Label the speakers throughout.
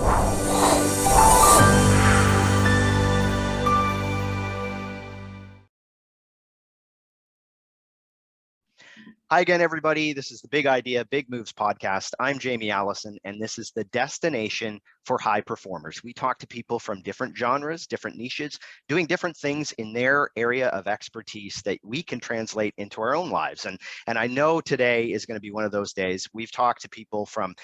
Speaker 1: Hi again, everybody. This is the Big Idea, Big Moves podcast. I'm Jamie Allison, and this is the destination for high performers. We talk to people from different genres, different niches, doing different things in their area of expertise that we can translate into our own lives. And I know today is going to be one of those days. We've talked to people from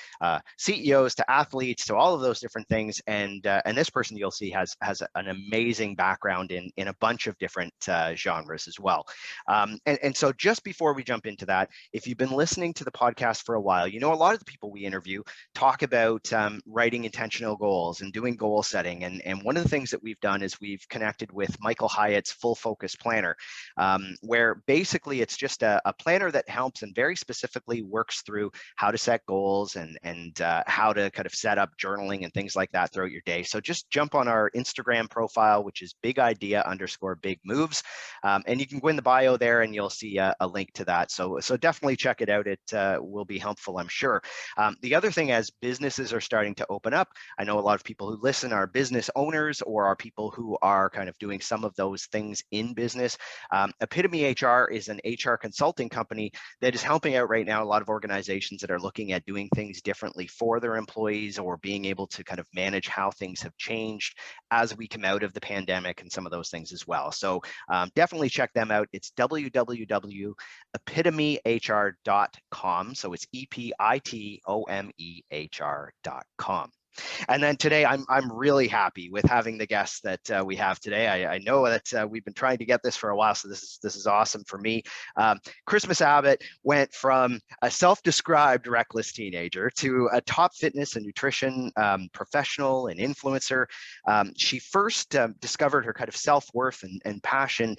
Speaker 1: CEOs to athletes to all of those different things. And this person you'll see has an amazing background in a bunch of different genres as well. And so just before we jump into that, if you've been listening to the podcast for a while, you know a lot of the people we interview talk about writing intentional goals and doing goal setting. And one of the things that we've done is we've connected with Michael Hyatt's Full Focus Planner, where basically it's just a planner that helps and very specifically works through how to set goals and how to kind of set up journaling and things like that throughout your day. So just jump on our Instagram profile, which is bigidea_big moves. And you can go in the bio there and you'll see a link to that. So definitely check it out. It will be helpful, I'm sure. The other thing, as businesses are starting to open up, I know a lot of people who listen are business owners or are people who are kind of doing some of those things in business. Epitome HR is an HR consulting company that is helping out right now a lot of organizations that are looking at doing things differently for their employees or being able to kind of manage how things have changed as we come out of the pandemic and some of those things as well. So definitely check them out. It's www.epitomehr.com. So it's EPITOMEHR.com. And then today, I'm really happy with having the guests that we have today. I know that we've been trying to get this for a while, so this is awesome for me. Christmas Abbott went from a self-described reckless teenager to a top fitness and nutrition professional and influencer. She first discovered her kind of self-worth and passion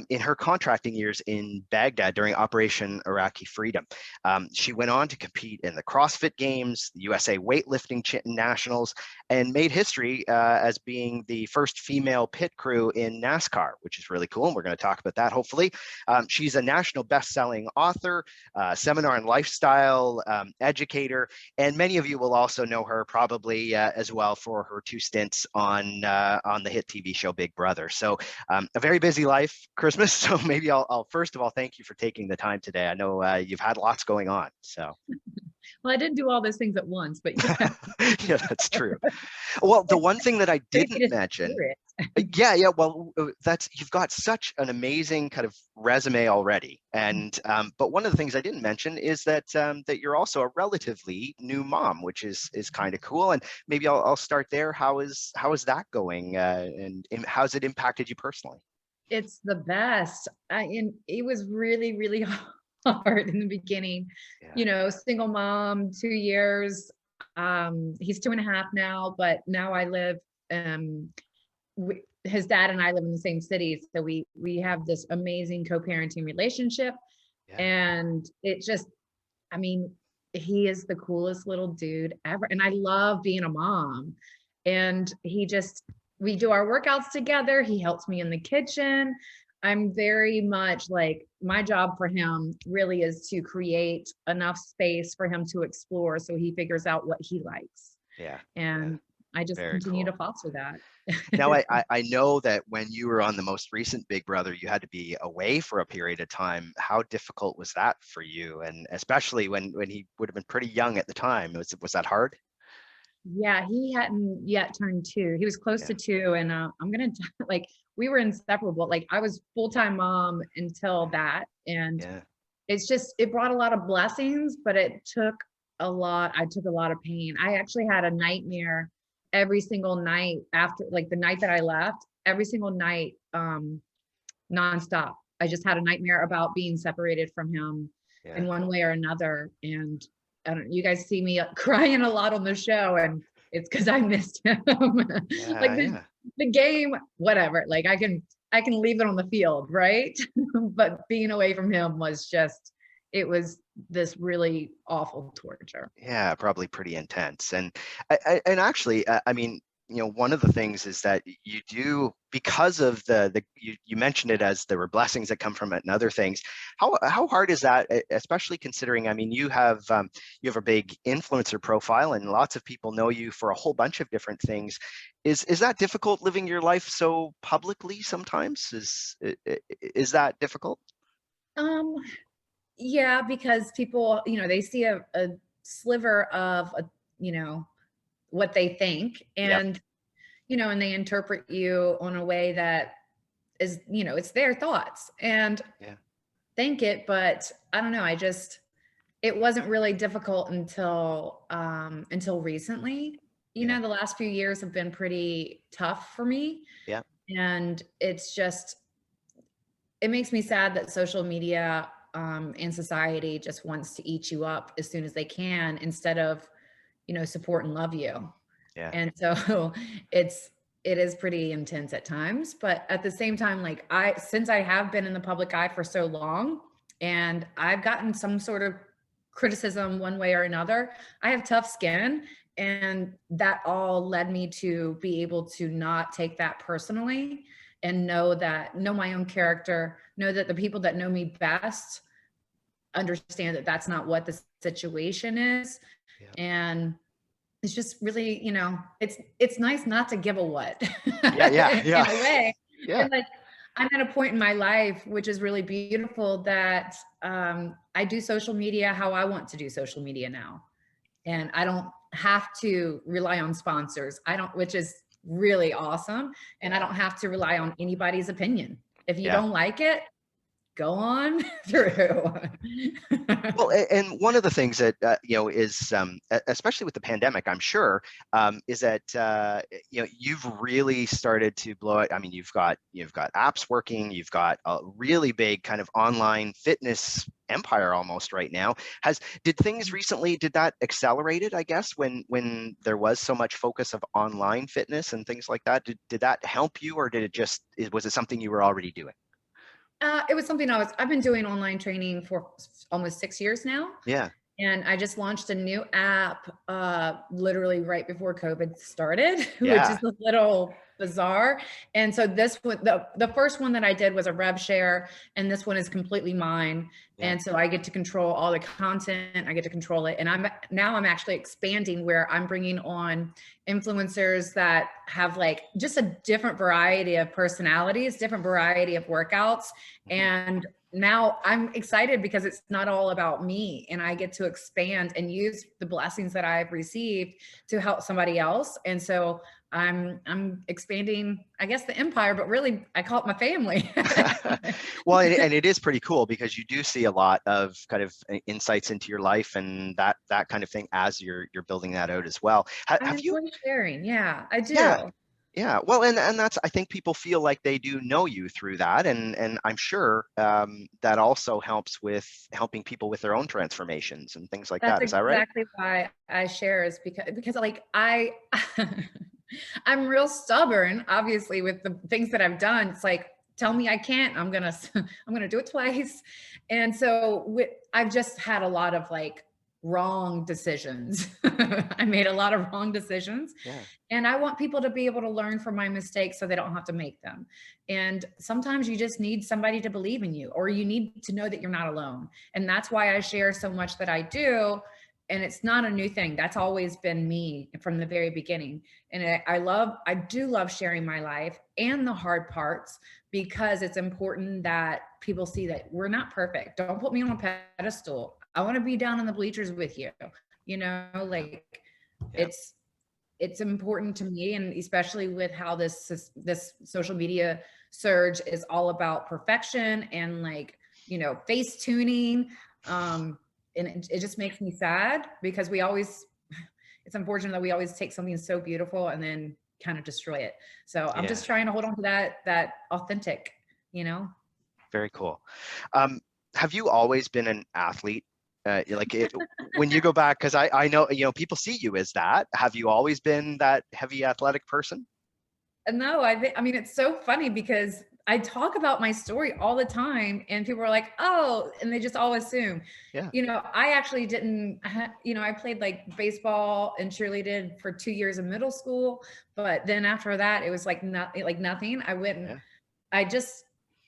Speaker 1: in her contracting years in Baghdad during Operation Iraqi Freedom. She went on to compete in the CrossFit Games, the USA Weightlifting Nationals, and made history as being the first female pit crew in NASCAR, which is really cool. And we're going to talk about that, hopefully. She's a national best-selling author, seminar and lifestyle educator, and many of you will also know her probably as well for her 2 stints on the hit TV show Big Brother. So a very busy life, Christmas. So maybe I'll first of all thank you for taking the time today. I know you've had lots going on. So.
Speaker 2: Well, I didn't do all those things at once, but yeah.
Speaker 1: Yeah, that's true. Well, the one thing that I didn't mention, well, you've got such an amazing kind of resume already, and but one of the things I didn't mention is that that you're also a relatively new mom, which is kind of cool. And maybe I'll start there. How is that going, and how's it impacted you personally?
Speaker 2: It's the best. And it was really, really hard in the beginning.
Speaker 1: Yeah.
Speaker 2: Single mom, 2 years. He's 2.5 now, but now I live, his dad and I live in the same city. So we have this amazing co-parenting relationship.
Speaker 1: Yeah.
Speaker 2: And it just, he is the coolest little dude ever. And I love being a mom. And we do our workouts together. He helps me in the kitchen. I'm very much like, my job for him really is to create enough space for him to explore so he figures out what he likes.
Speaker 1: Yeah.
Speaker 2: And I just continue to foster that.
Speaker 1: Now, I know that when you were on the most recent Big Brother, you had to be away for a period of time. How difficult was that for you? And especially when he would have been pretty young at the time, was that hard?
Speaker 2: Yeah, he hadn't yet turned 2. He was close to 2. And we were inseparable. Like, I was full-time mom until that. And it brought a lot of blessings, but I took a lot of pain. I actually had a nightmare every single night after, like, the night that I left, every single night, nonstop. I just had a nightmare about being separated from him in one way or another. And you guys see me crying a lot on the show, and it's because I missed him. The game, whatever. Like, I can leave it on the field, right? But being away from him was it was this really awful torture.
Speaker 1: Yeah, probably pretty intense. And actually, one of the things is that you do, because of you mentioned it as there were blessings that come from it and other things. How hard is that, especially considering, I mean, you have a big influencer profile and lots of people know you for a whole bunch of different things. Is that difficult, living your life so publicly sometimes? Is that difficult?
Speaker 2: Yeah, because people, they see a sliver of what they think,
Speaker 1: Yep.
Speaker 2: and and they interpret you on a way that is, it's their thoughts and
Speaker 1: Yeah.
Speaker 2: think it. But I don't know, it wasn't really difficult until recently.
Speaker 1: Yeah.
Speaker 2: The last few years have been pretty tough for me.
Speaker 1: Yeah.
Speaker 2: And it makes me sad that social media and society just wants to eat you up as soon as they can, instead of, support and love you.
Speaker 1: Yeah.
Speaker 2: And so it is pretty intense at times, but at the same time, like since I have been in the public eye for so long and I've gotten some sort of criticism one way or another, I have tough skin, and that all led me to be able to not take that personally, and know my own character, know that the people that know me best understand that that's not what the situation is.
Speaker 1: Yeah.
Speaker 2: And it's just really, it's nice not to give a what.
Speaker 1: Yeah.
Speaker 2: In a way.
Speaker 1: Yeah.
Speaker 2: And like, I'm at a point in my life, which is really beautiful, that I do social media how I want to do social media now. And I don't have to rely on sponsors. Which is really awesome. And I don't have to rely on anybody's opinion. If you don't like it, go on through.
Speaker 1: Well, and one of the things that is especially with the pandemic, I'm sure, is that you've really started to blow it. I mean, you've got apps working, you've got a really big kind of online fitness empire almost right now. Did that accelerate it, I guess, when there was so much focus of online fitness and things like that? Did that help you, or was it something you were already doing?
Speaker 2: It was something I've been doing online training for almost 6 years now.
Speaker 1: Yeah.
Speaker 2: And I just launched a new app literally right before COVID started, which is a little bizarre. And so this one, the first one that I did was a rev share, and this one is completely mine. Yeah. And so I get to control all the content. I get to control it. And I'm actually expanding, where I'm bringing on influencers that have like just a different variety of personalities, different variety of workouts. And now I'm excited because it's not all about me, and I get to expand and use the blessings that I've received to help somebody else. And so I'm expanding, I guess, the empire, but really I call it my family.
Speaker 1: Well, and it is pretty cool because you do see a lot of kind of insights into your life and that kind of thing as you're building that out as well.
Speaker 2: Have you sharing? Yeah, I do.
Speaker 1: Yeah. Well, and that's, I think people feel like they do know you through that. And I'm sure that also helps with helping people with their own transformations and things like that. Is that right?
Speaker 2: That's exactly why I share, is because like I'm real stubborn, obviously, with the things that I've done. It's like, tell me I can't, I'm going to do it twice. And so I've just had a lot of like wrong decisions. I made a lot of wrong decisions. Yeah. And I want people to be able to learn from my mistakes so they don't have to make them. And sometimes you just need somebody to believe in you, or you need to know that you're not alone. And that's why I share so much that I do. And it's not a new thing. That's always been me from the very beginning. And I do love sharing my life and the hard parts, because it's important that people see that we're not perfect. Don't put me on a pedestal. I want to be down in the bleachers with you. It's important to me, and especially with how this social media surge is all about perfection and face tuning. And it just makes me sad, because it's unfortunate that we always take something so beautiful and then kind of destroy it. So I'm just trying to hold on to that authentic,
Speaker 1: Very cool. Have you always been an athlete? When you go back, because I know, people see you as that. Have you always been that heavy athletic person?
Speaker 2: No, I mean, it's so funny because I talk about my story all the time, and people are like, oh, and they just all assume,
Speaker 1: Yeah.
Speaker 2: I actually didn't, I played like baseball and cheerleaded for 2 years in middle school. But then after that, it was like nothing.
Speaker 1: Yeah.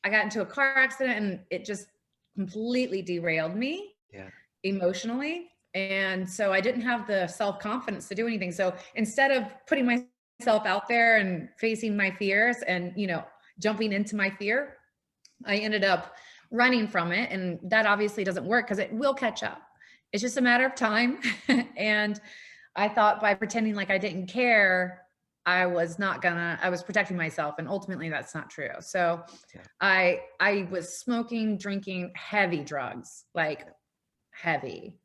Speaker 2: I got into a car accident, and it just completely derailed me
Speaker 1: Yeah.
Speaker 2: emotionally. And so I didn't have the self-confidence to do anything. So instead of putting myself out there and facing my fears and, jumping into my fear, I ended up running from it. And that obviously doesn't work because it will catch up. It's just a matter of time. And I thought by pretending like I didn't care, I was protecting myself. And ultimately that's not true. So
Speaker 1: Yeah.
Speaker 2: I was smoking, drinking heavy drugs, like heavy.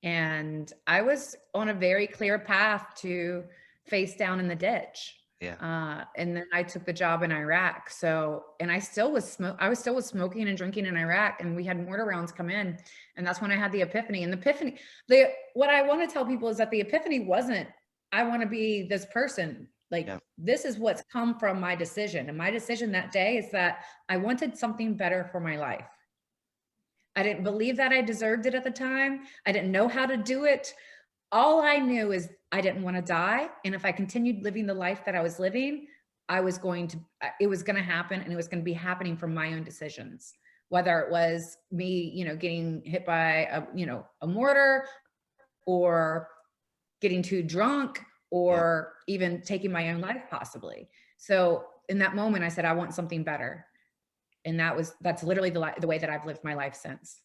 Speaker 2: And I was on a very clear path to face down in the ditch.
Speaker 1: Yeah.
Speaker 2: And then I took the job in Iraq. So, and I was still smoking and drinking in Iraq, and we had mortar rounds come in. And that's when I had the epiphany. And what I want to tell people is that the epiphany wasn't, I want to be this person. Like,
Speaker 1: Yeah.
Speaker 2: this is what's come from my decision. And my decision that day is that I wanted something better for my life. I didn't believe that I deserved it at the time. I didn't know how to do it. All I knew is I didn't want to die. And if I continued living the life that I was living, it was going to happen, and it was going to be happening from my own decisions. Whether it was me, getting hit by a mortar, or getting too drunk, or even taking my own life possibly. So in that moment, I said, I want something better. And that's literally the way that I've lived my life since.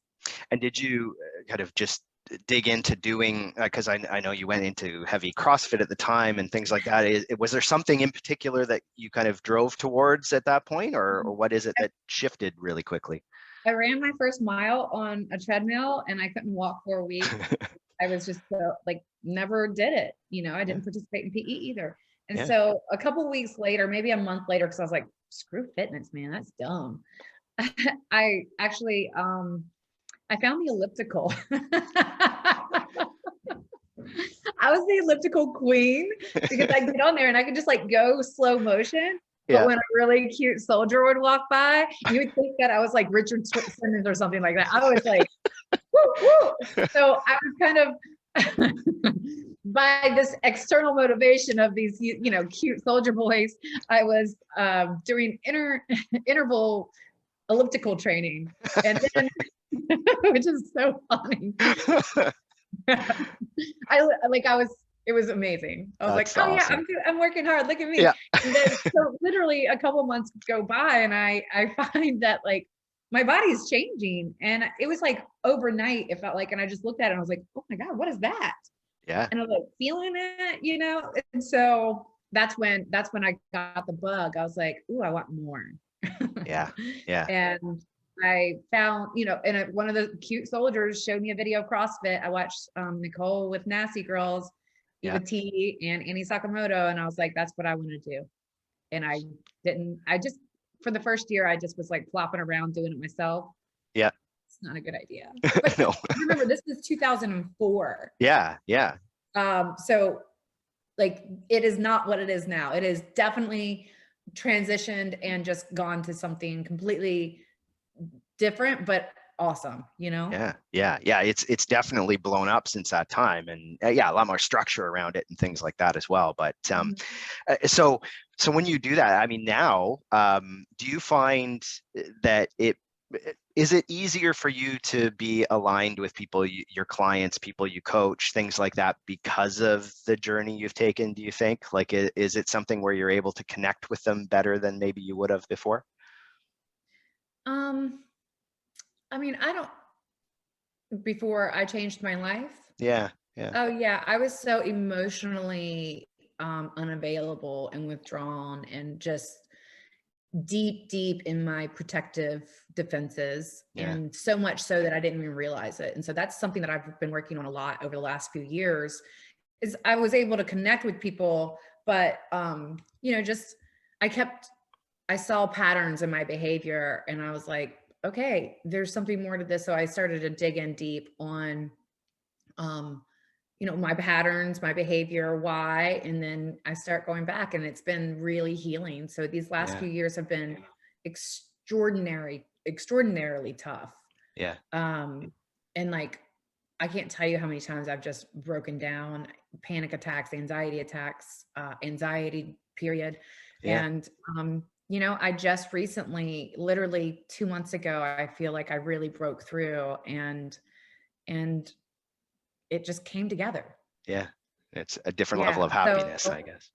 Speaker 1: And did you kind of just dig into doing, because I know you went into heavy CrossFit at the time and things like that. Was there something in particular that you kind of drove towards at that point, or what is it that shifted really quickly?
Speaker 2: I ran my first mile on a treadmill, and I couldn't walk for a week. I was just never did it. I didn't participate in PE either. And so a couple of weeks later, maybe a month later, because I was like, screw fitness, man, that's dumb. I actually, I found the elliptical. I was the elliptical queen, because I get on there and I could just go slow motion. But when a really cute soldier would walk by, you would think that I was like Richard Simmons or something like that. I was like, woo, woo. So I was kind of by this external motivation of these, cute soldier boys, I was doing interval elliptical training, and then, which is so funny. It was amazing. I was
Speaker 1: That's
Speaker 2: like, oh
Speaker 1: awesome.
Speaker 2: yeah, I'm working hard. Look at me.
Speaker 1: Yeah.
Speaker 2: And then, so literally a couple months go by, and I find that my body is changing, and it was overnight. It felt like, and I just looked at it and I was like, oh my God, what is that?
Speaker 1: Yeah.
Speaker 2: And I was like feeling it, and so that's when I got the bug. I was like, ooh, I want more.
Speaker 1: Yeah. Yeah.
Speaker 2: And I found, and one of the cute soldiers showed me a video of CrossFit. I watched Nicole with Nasty Girls, Eva T, and Annie Sakamoto, and I was like, that's what I want to do. And for the first year, I just was flopping around doing it myself.
Speaker 1: Yeah.
Speaker 2: It's not a good idea. But no. Remember, this is 2004.
Speaker 1: Yeah. Yeah.
Speaker 2: So it is not what it is now. It is definitely transitioned and just gone to something completely different, but awesome,
Speaker 1: Yeah. It's definitely blown up since that time, and a lot more structure around it and things like that as well. But so when you do that, I mean, now, do you find that is it easier for you to be aligned with people, your clients, people you coach, things like that, because of the journey you've taken? Do you think, is it something where you're able to connect with them better than maybe you would have before?
Speaker 2: I mean, before I changed my life.
Speaker 1: Yeah.
Speaker 2: Oh yeah. I was so emotionally unavailable and withdrawn, and just deep in my protective defenses. And so much so that I didn't even realize it. And so that's something that I've been working on a lot over the last few years, is I was able to connect with people, but I saw patterns in my behavior, and I was like, okay, there's something more to this. So I started to dig in deep on, my patterns, my behavior, why, and then I start going back, and it's been really healing. So these last few years have been extraordinarily tough.
Speaker 1: Yeah.
Speaker 2: And like, I can't tell you how many times I've just broken down, panic attacks, anxiety period.
Speaker 1: Yeah.
Speaker 2: And, you know, I just recently, literally 2 months ago, I feel like I really broke through and it just came together.
Speaker 1: Yeah. It's a different
Speaker 2: Yeah.
Speaker 1: level of happiness, I guess.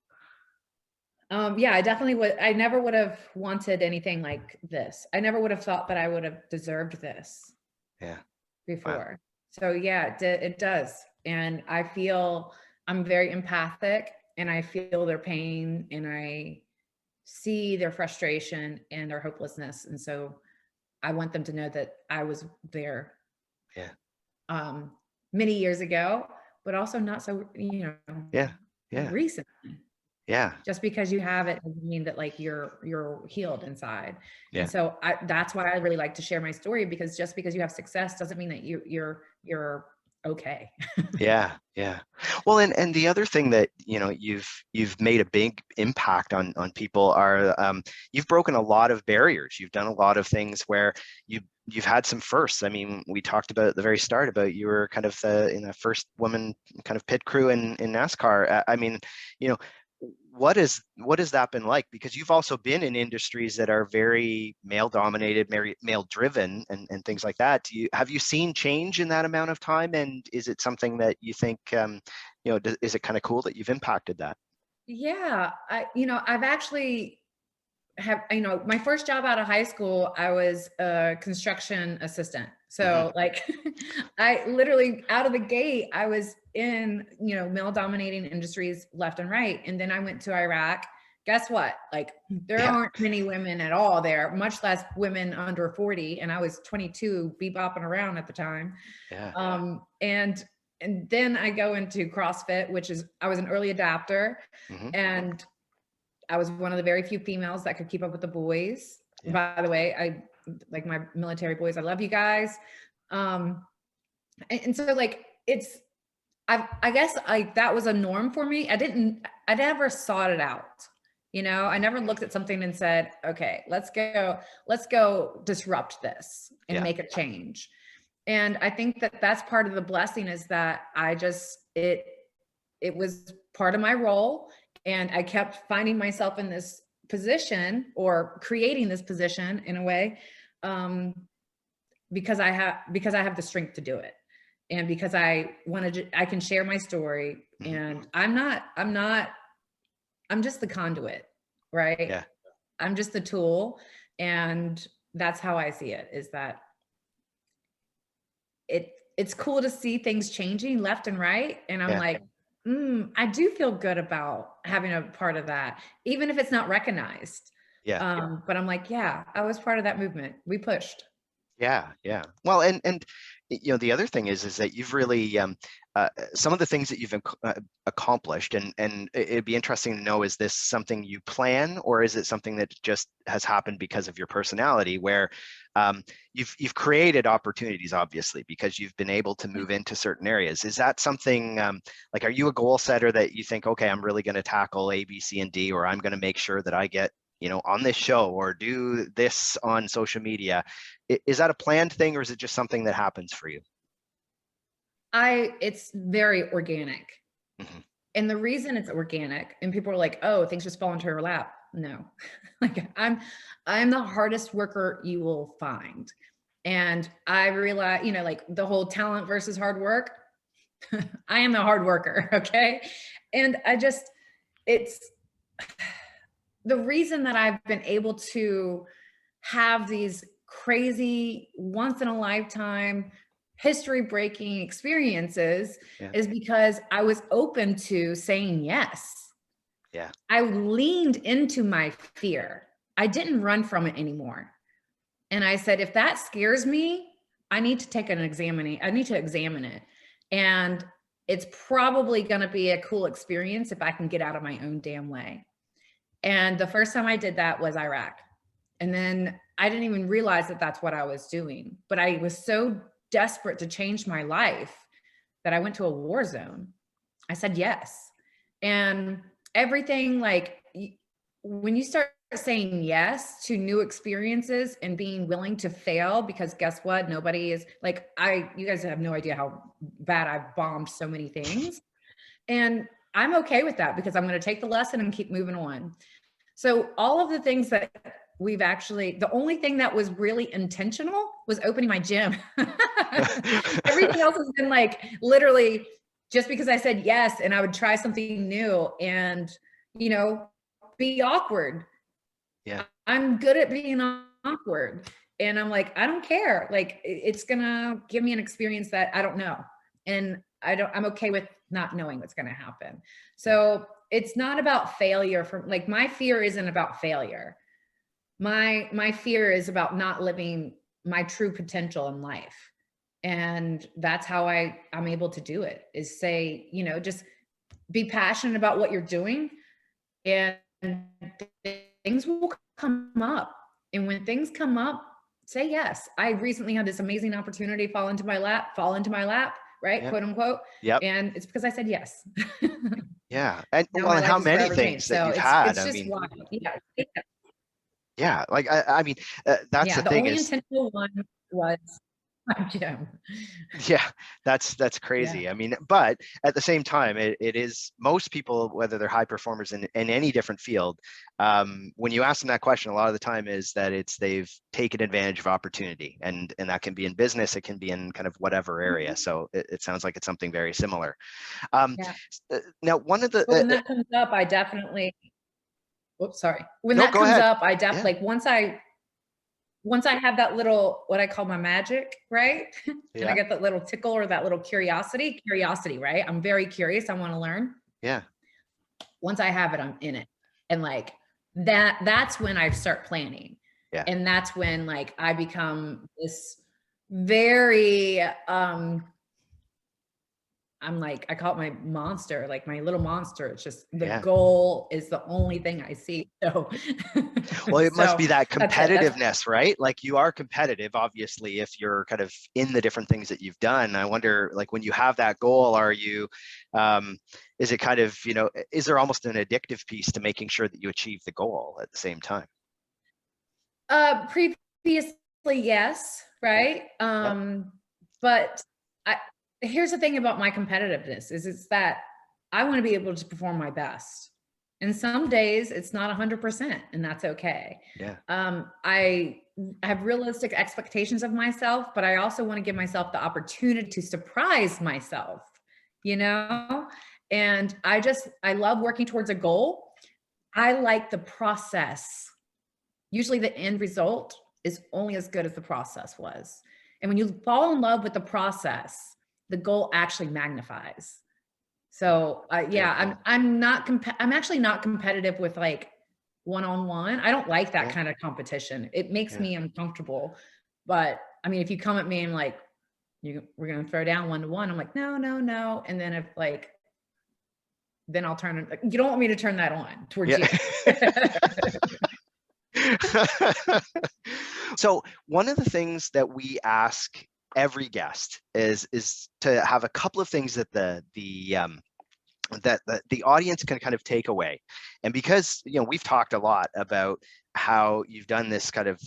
Speaker 2: Yeah, I never would have wanted anything like this. I never would have thought that I would have deserved this.
Speaker 1: Yeah.
Speaker 2: Before.
Speaker 1: Wow.
Speaker 2: So yeah, it does. And I feel I'm very empathic and I feel their pain and I see their frustration and their hopelessness. And so I want them to know that I was there.
Speaker 1: Yeah.
Speaker 2: Many years ago, but also not so,
Speaker 1: Yeah. Yeah.
Speaker 2: recently.
Speaker 1: Yeah.
Speaker 2: Just because you have it doesn't mean that like you're healed inside.
Speaker 1: Yeah.
Speaker 2: And so that's why I really like to share my story, because just because you have success doesn't mean that you're okay.
Speaker 1: Yeah. Yeah. Well, and the other thing that, you've made a big impact on people are, you've broken a lot of barriers. You've done a lot of things where you've had some firsts. I mean, we talked about at the very start about you were kind of in the first woman kind of pit crew in NASCAR. I mean, what has that been like? Because you've also been in industries that are very male dominated, male driven, and things like that. Have you seen change in that amount of time? And is it something that you think, is it kind of cool that you've impacted that?
Speaker 2: Yeah, I've actually my first job out of high school, I was a construction assistant. So like I literally out of the gate, I was in, male dominating industries left and right. And then I went to Iraq. Guess what? Like there aren't many women at all there, much less women under 40. And I was 22, bebopping around at the time.
Speaker 1: Yeah.
Speaker 2: And then I go into CrossFit, I was an early adapter. And I was one of the very few females that could keep up with the boys. Yeah. By the way, I like my military boys. I love you guys. And so like, I guess like that was a norm for me. I never sought it out. I never looked at something and said, okay, let's go disrupt this and make a change. And I think that that's part of the blessing, is that it was part of my role. And I kept finding myself in this position, or creating this position in a way, because I have the strength to do it. And because I can share my story, and I'm just the conduit, right?
Speaker 1: Yeah.
Speaker 2: I'm just the tool. And that's how I see it, is that it's cool to see things changing left and right. And I'm like, I do feel good about having a part of that, even if it's not recognized.
Speaker 1: Yeah.
Speaker 2: But I'm like, yeah, I was part of that movement. We pushed.
Speaker 1: Yeah. Yeah. Well, and the other thing is that you've really, some of the things that you've accomplished, and it'd be interesting to know, is this something you plan, or is it something that just has happened because of your personality, where you've created opportunities, obviously, because you've been able to move into certain areas. Is that something, like, are you a goal setter that you think, okay, I'm really going to tackle A, B, C, and D, or I'm going to make sure that I get, on this show or do this on social media? Is that a planned thing, or is it just something that happens for you?
Speaker 2: It's very organic. And the reason it's organic, and people are like, oh, things just fall into her lap. No, like I'm the hardest worker you will find. And I realize, like the whole talent versus hard work, I am the hard worker. Okay. And it's the reason that I've been able to have these crazy, once in a lifetime, history breaking experiences is because I was open to saying yes.
Speaker 1: Yeah.
Speaker 2: I leaned into my fear. I didn't run from it anymore. And I said, if that scares me, I need to I need to examine it. And it's probably going to be a cool experience if I can get out of my own damn way. And the first time I did that was Iraq. And then I didn't even realize that that's what I was doing. But I was so desperate to change my life that I went to a war zone. I said yes. And everything, like when you start saying yes to new experiences and being willing to fail, because guess what? Nobody is like, you guys have no idea how bad I've bombed so many things. And I'm okay with that because I'm going to take the lesson and keep moving on. So all of the things that we've actually, the only thing that was really intentional was opening my gym. Everything else has been like literally just because I said yes and I would try something new and, you know, be awkward.
Speaker 1: Yeah.
Speaker 2: I'm good at being awkward. And I'm like, I don't care. Like, it's gonna give me an experience that I don't know. And I'm okay with not knowing what's gonna happen. So it's not about failure. Like, my fear isn't about failure. My fear is about not living my true potential in life. And that's how I'm able to do it, is say, you know, just be passionate about what you're doing, and things will come up. And when things come up, say yes. I recently had this amazing opportunity fall into my lap, right?
Speaker 1: Yep.
Speaker 2: Quote unquote.
Speaker 1: Yep.
Speaker 2: And it's because I said yes.
Speaker 1: Yeah. And
Speaker 2: now
Speaker 1: well, and how many things
Speaker 2: changed.
Speaker 1: that
Speaker 2: so
Speaker 1: you've
Speaker 2: it's,
Speaker 1: had.
Speaker 2: it's just wild. Yeah.
Speaker 1: Yeah. Like, I mean, that's the thing
Speaker 2: only
Speaker 1: is,
Speaker 2: intentional one was my gym.
Speaker 1: yeah, that's crazy.
Speaker 2: Yeah.
Speaker 1: I mean, but at the same time, it is, most people, whether they're high performers in any different field, when you ask them that question, a lot of the time is that they've taken advantage of opportunity, and that can be in business, it can be in kind of whatever area. So it sounds like it's something very similar. Now, one of the
Speaker 2: when that comes up, I definitely. Oops, sorry. When
Speaker 1: no,
Speaker 2: that
Speaker 1: go
Speaker 2: comes
Speaker 1: ahead.
Speaker 2: up, I definitely like once I have that little, what I call my magic, right? And I get that little tickle or that little curiosity, right? I'm very curious. I want to learn.
Speaker 1: Yeah.
Speaker 2: Once I have it, I'm in it. And like that's when I start planning.
Speaker 1: Yeah.
Speaker 2: And that's when like I become this very, I'm like, I call it my monster, like my little monster. It's just the goal is the only thing I see. So,
Speaker 1: well, it must be that competitiveness, right? Like, you are competitive, obviously, if you're kind of in the different things that you've done. I wonder, like, when you have that goal, are you, is it kind of, you know, is there almost an addictive piece to making sure that you achieve the goal at the same time?
Speaker 2: Previously, yes, right? But here's the thing about my competitiveness is it's that I want to be able to perform my best. And some days it's not 100%, and that's okay.
Speaker 1: Yeah.
Speaker 2: I have realistic expectations of myself, but I also want to give myself the opportunity to surprise myself, you know? And I love working towards a goal. I like the process. Usually the end result is only as good as the process was. And when you fall in love with the process, the goal actually magnifies. So I'm actually not competitive with like one-on-one. I don't like that kind of competition. It makes me uncomfortable. But I mean, if you come at me and like, we're going to throw down 1-to-1, I'm like, no. And then then I'll turn it. You don't want me to turn that on towards you.
Speaker 1: So one of the things that we ask every guest is to have a couple of things that the audience can kind of take away. And because, you know, we've talked a lot about how you've done this kind of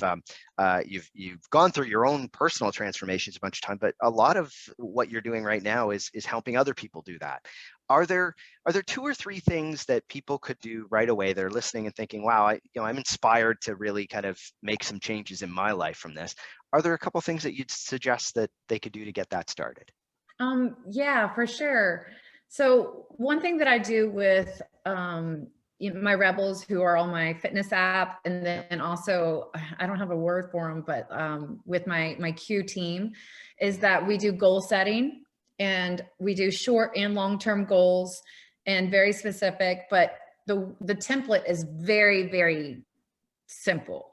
Speaker 1: you've gone through your own personal transformations a bunch of time, but a lot of what you're doing right now is helping other people do that. Are there 2 or 3 things that people could do right away? They're listening and thinking, wow, I'm inspired to really kind of make some changes in my life from this. Are there a couple of things that you'd suggest that they could do to get that started?
Speaker 2: Yeah, for sure. So one thing that I do with my rebels who are on my fitness app, and then also, I don't have a word for them, but with my Q team, is that we do goal setting, and we do short and long-term goals, and very specific, but the template is very, very simple.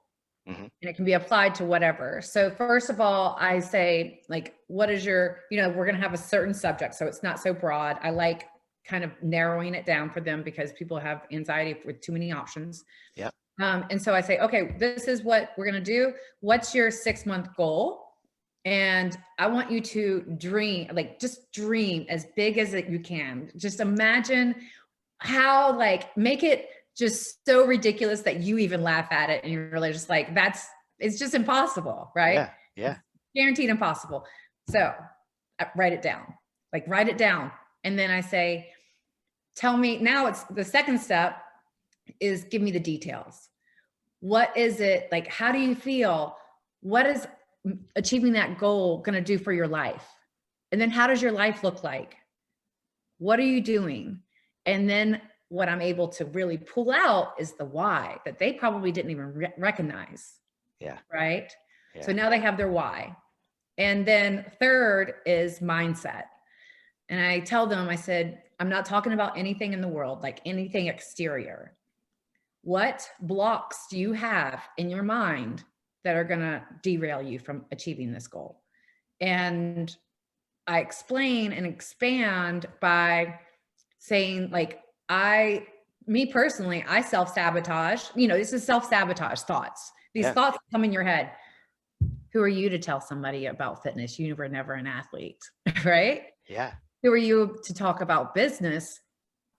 Speaker 2: And it can be applied to whatever. So first of all, I say, like, what is your, we're going to have a certain subject, so it's not so broad. I like kind of narrowing it down for them because people have anxiety with too many options.
Speaker 1: Yeah.
Speaker 2: And so I say, okay, this is what we're going to do. What's your 6-month goal? And I want you to dream, like, just dream as big as you can. Just imagine how, like, make it just so ridiculous that you even laugh at it. And you're really just like, it's just impossible, right?
Speaker 1: Yeah. Yeah.
Speaker 2: It's guaranteed impossible. So write it down, write it down. And then I say, tell me now, it's the second step is give me the details. What is it like? How do you feel? What is achieving that goal going to do for your life? And then how does your life look like? What are you doing? And then what I'm able to really pull out is the why that they probably didn't even recognize.
Speaker 1: Yeah.
Speaker 2: Right.
Speaker 1: Yeah.
Speaker 2: So now they have their why. And then third is mindset. And I tell them, I said, I'm not talking about anything in the world, like anything exterior. What blocks do you have in your mind that are going to derail you from achieving this goal? And I explain and expand by saying, like, me personally, I self-sabotage, this is self-sabotage thoughts. These thoughts come in your head. Who are you to tell somebody about fitness? You were never an athlete, right?
Speaker 1: Yeah.
Speaker 2: Who are you to talk about business?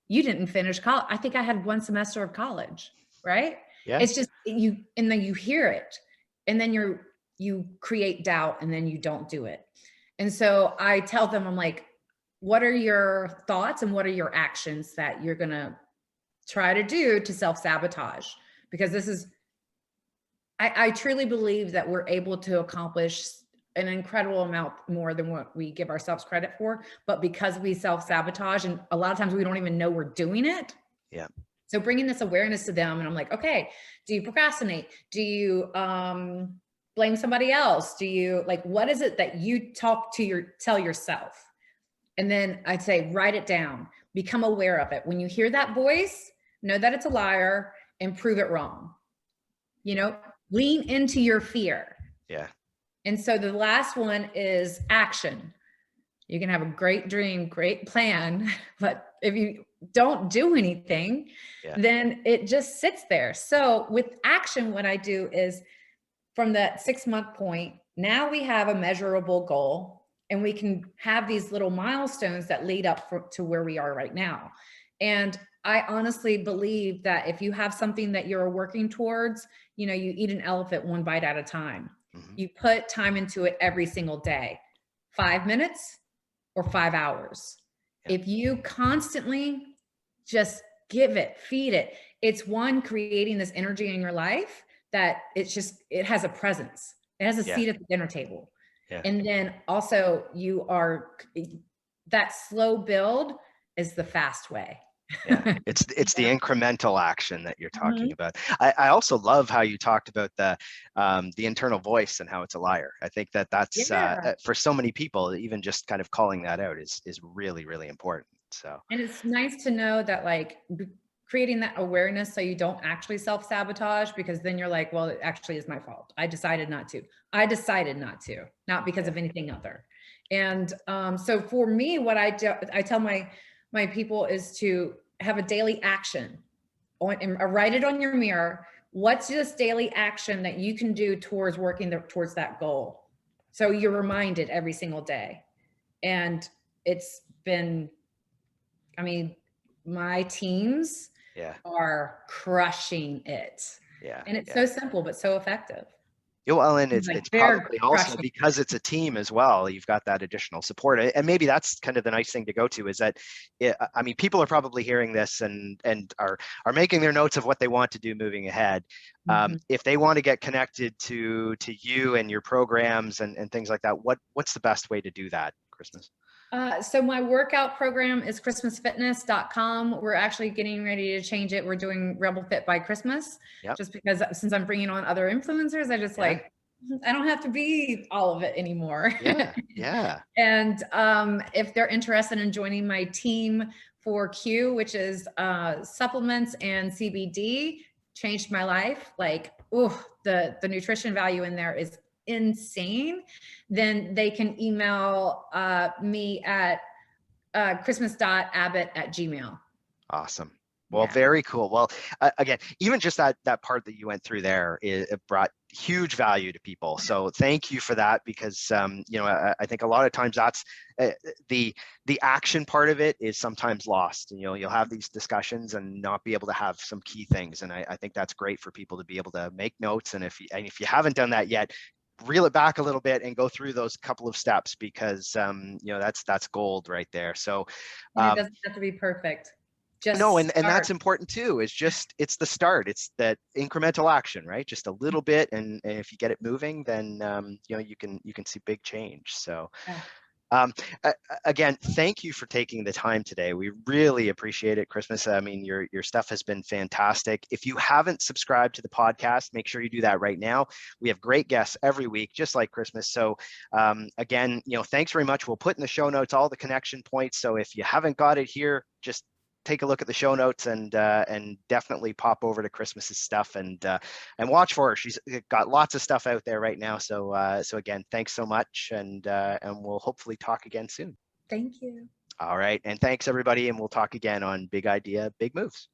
Speaker 2: You didn't finish college. I think I had 1 semester of college, right?
Speaker 1: Yeah.
Speaker 2: It's just and then you hear it, and then you create doubt, and then you don't do it. And so I tell them, I'm like, what are your thoughts and what are your actions that you're going to try to do to self-sabotage? Because this is, I truly believe that we're able to accomplish an incredible amount more than what we give ourselves credit for. But because we self-sabotage, and a lot of times we don't even know we're doing it.
Speaker 1: Yeah.
Speaker 2: So bringing this awareness to them, and I'm like, okay, do you procrastinate? Do you blame somebody else? Do you what is it that you tell yourself? And then I'd say, write it down, become aware of it. When you hear that voice, know that it's a liar and prove it wrong. Lean into your fear.
Speaker 1: Yeah.
Speaker 2: And so the last one is action. You can have a great dream, great plan, but if you don't do anything, then it just sits there. So with action, what I do is from that 6-month point, now we have a measurable goal, and we can have these little milestones that lead up to where we are right now. And I honestly believe that if you have something that you're working towards, you eat an elephant 1 bite at a time. Mm-hmm. You put time into it every single day, 5 minutes or 5 hours. Yeah. If you constantly just give it, feed it, it's creating this energy in your life that it has a presence. It has a seat at the dinner table. Yeah. And then also that slow build is the fast way.
Speaker 1: Yeah, it's the incremental action that you're talking about. I also love how you talked about the internal voice and how it's a liar. I think that's for so many people, even just kind of calling that out is really, really important. So,
Speaker 2: and it's nice to know that creating that awareness so you don't actually self-sabotage, because then you're like, well, it actually is my fault. I decided not to, not because of anything other. And so for me, what I tell my people is to have a daily action and write it on your mirror. What's this daily action that you can do towards working towards that goal? So you're reminded every single day. And it's been, my teams are crushing it. Yeah. And it's so simple, but so effective.
Speaker 1: Well, and it's probably also because it's a team as well. You've got that additional support, and maybe that's kind of the nice thing to go to is that, people are probably hearing this and are making their notes of what they want to do moving ahead. If they want to get connected to you and your programs and things like that, what's the best way to do that, Christmas?
Speaker 2: So my workout program is christmasfitness.com. We're actually getting ready to change it. We're doing Rebel Fit by Christmas, just because since I'm bringing on other influencers, I just I don't have to be all of it anymore.
Speaker 1: Yeah.
Speaker 2: And if they're interested in joining my team for Q, which is supplements and CBD, changed my life. The nutrition value in there is insane. Then they can email me at christmas.abbott@gmail.com.
Speaker 1: Awesome. Well, very cool. Well, again, even just that part that you went through there, it brought huge value to people. So thank you for that, because you know, I think a lot of times that's the action part of it is sometimes lost. And, you know, you'll have these discussions and not be able to have some key things. And I think that's great for people to be able to make notes. And if you haven't done that yet, reel it back a little bit and go through those couple of steps, because you know, that's gold right there. So
Speaker 2: and it doesn't have to be perfect. Just
Speaker 1: no, and that's important too. It's the start. It's that incremental action, right? Just a little bit, and if you get it moving, then you know, you can see big change. So again, thank you for taking the time today. We really appreciate it, Christmas. I mean, your stuff has been fantastic. If you haven't subscribed to the podcast, make sure you do that right now. We have great guests every week, just like Christmas. So again, you know, thanks very much. We'll put in the show notes all the connection points. So if you haven't got it here, just take a look at the show notes and definitely pop over to Christmas's stuff and watch for her. She's got lots of stuff out there right now. So again, thanks so much, and we'll hopefully talk again soon.
Speaker 2: Thank you.
Speaker 1: All right, and thanks everybody, and we'll talk again on Big Idea, Big Moves.